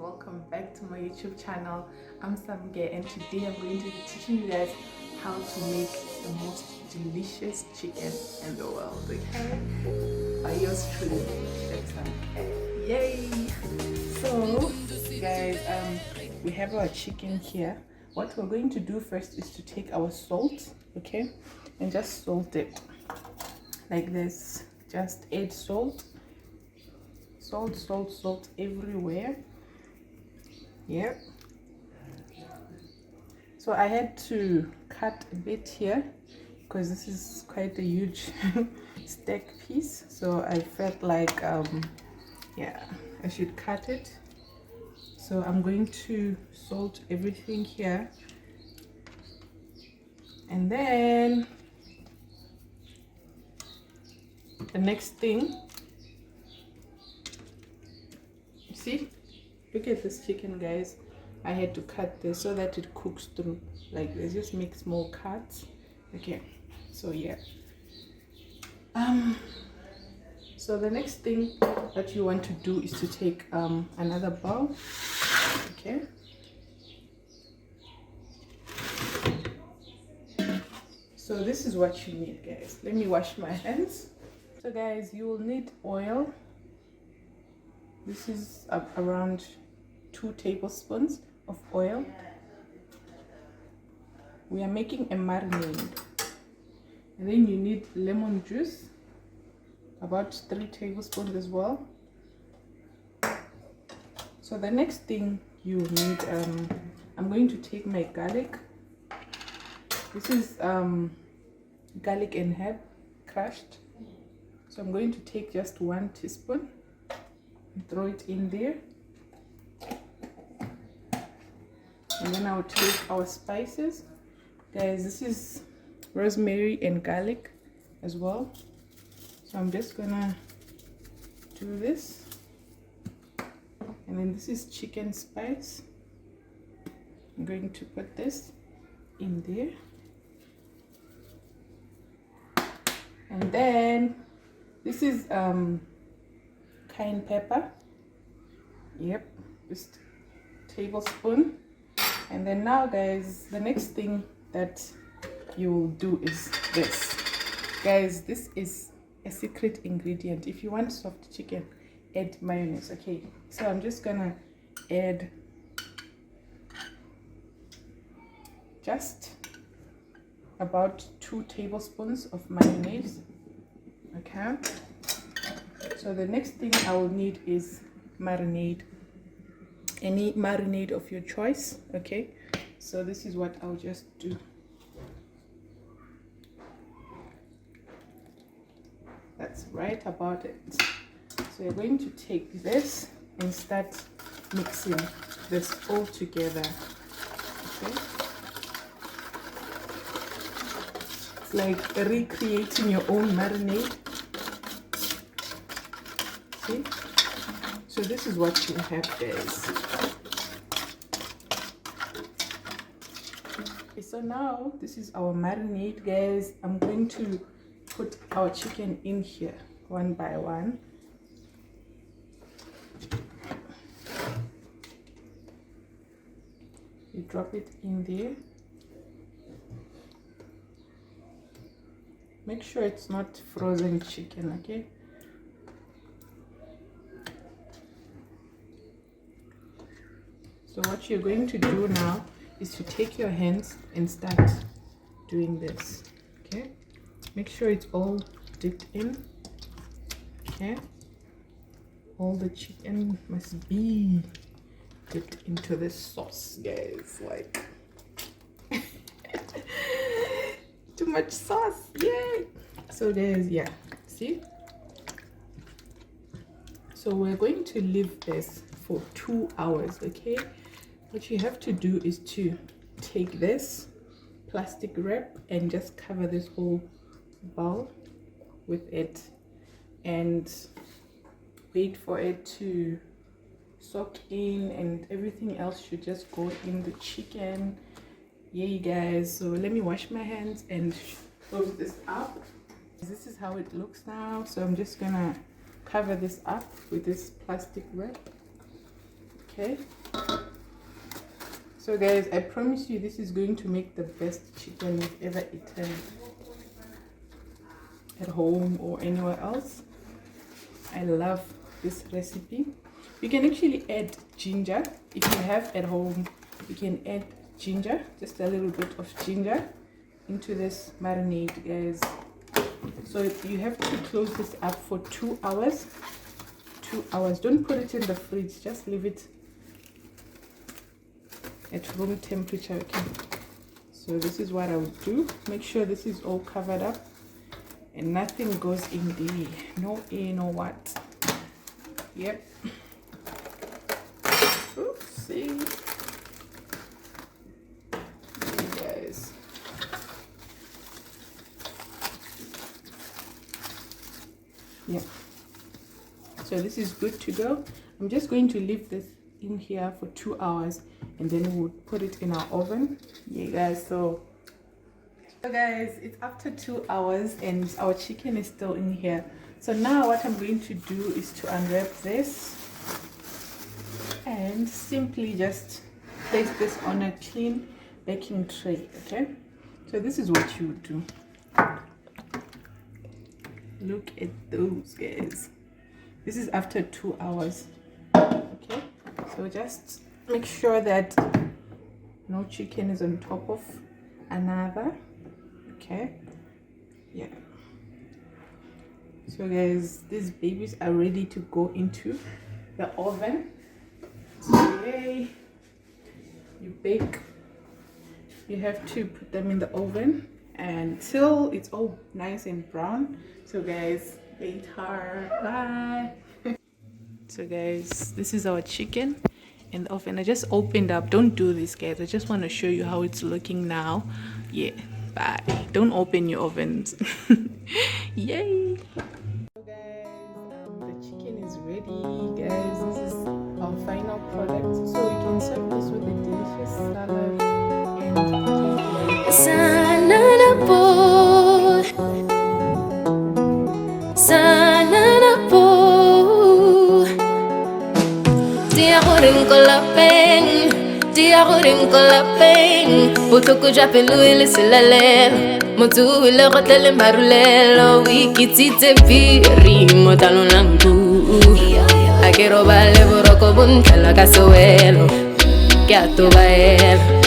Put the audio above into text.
welcome back to my YouTube channel. I'm Samge, and today I'm going to be teaching you guys how to make the most delicious chicken in the world. Okay, by yours truly, Samge. Yay! So guys, we have our chicken here. What we're going to do first is to take our salt, okay, and just salt it like this. Just add salt everywhere. Yeah, so I had to cut a bit here because this is quite a huge steak piece, so I felt like yeah, I should cut it. So I'm going to salt everything here, and then the next thing, see, look at this chicken, guys. I had to cut this so that it cooks through like this. Just make small cuts. Okay, so yeah, so the next thing that you want to do is to take another bowl. Okay, so this is what you need, guys. Let me wash my hands. So guys, you will need oil. This is around 2 tablespoons of oil. We are making a marinade. And then you need lemon juice, about 3 tablespoons as well. So the next thing you need, I'm going to take my garlic. This is garlic and herb crushed. So I'm going to take just 1 teaspoon and throw it in there. And then I'll take our spices. Guys, this is rosemary and garlic as well. So I'm just gonna do this. And then this is chicken spice. I'm going to put this in there. And then this is cayenne pepper. Yep, just a tablespoon. And then now, guys, the next thing that you will do is this. Guys, this is a secret ingredient. If you want soft chicken, add mayonnaise. Okay, so I'm just gonna add just about 2 tablespoons of mayonnaise. Okay, so the next thing I will need is marinade. Any marinade of your choice. Okay, so this is what I'll just do. That's right about it. So you're going to take this and start mixing this all together. Okay, it's like recreating your own marinade. See, so this is what you have, guys. Okay, so now this is our marinade, guys. I'm going to put our chicken in here one by one. You drop it in there. Make sure it's not frozen chicken, okay? So what you're going to do now is to take your hands and start doing this. Okay, make sure it's all dipped in. Okay, all the chicken must be dipped into this sauce, guys. Like too much sauce, yay! So guys, yeah, see, so we're going to leave this for 2 hours. Okay, what you have to do is to take this plastic wrap and just cover this whole bowl with it and wait for it to soak in, and everything else should just go in the chicken. Yay, guys. So let me wash my hands and close this up. This is how it looks now. So I'm just gonna cover this up with this plastic wrap. Okay, so guys, I promise you this is going to make the best chicken you've ever eaten at home or anywhere else. I love this recipe. You can actually add ginger if you have at home. You can add ginger, just a little bit of ginger into this marinade, guys. So you have to close this up for 2 hours. 2 hours. Don't put it in the fridge, just leave it at room temperature. Okay, so this is what I would do. Make sure this is all covered up and nothing goes in there, no air, no what. Yep. Oops, see, guys. Yep, so this is good to go. I'm just going to leave this in here for 2 hours and then we'll put it in our oven. Yeah, guys, so guys, it's after 2 hours and our chicken is still in here. So now what I'm going to do is to unwrap this and simply just place this on a clean baking tray. Okay, so this is what you would do. Look at those, guys. This is after 2 hours. Okay, so just make sure that no chicken is on top of another. Okay, yeah. So guys, these babies are ready to go into the oven. So yay, you bake, you have to put them in the oven until it's all nice and brown. So guys, later, bye. So guys, this is our chicken in the oven. I just opened up. Don't do this, guys. I just want to show you how it's looking now. Yeah, bye. Don't open your ovens. Yay. So guys, the chicken is ready, guys. This is our final product. So you can serve this with a delicious salad and salad po, salad po. Dia goreng con la pen, dia goreng con la pen. Puto kuja pelu ile silale. Motu ile rotele marulelo. Wikitite piri motalo langu. Akero vale boroko bunta la casuelo. Que a tu bael.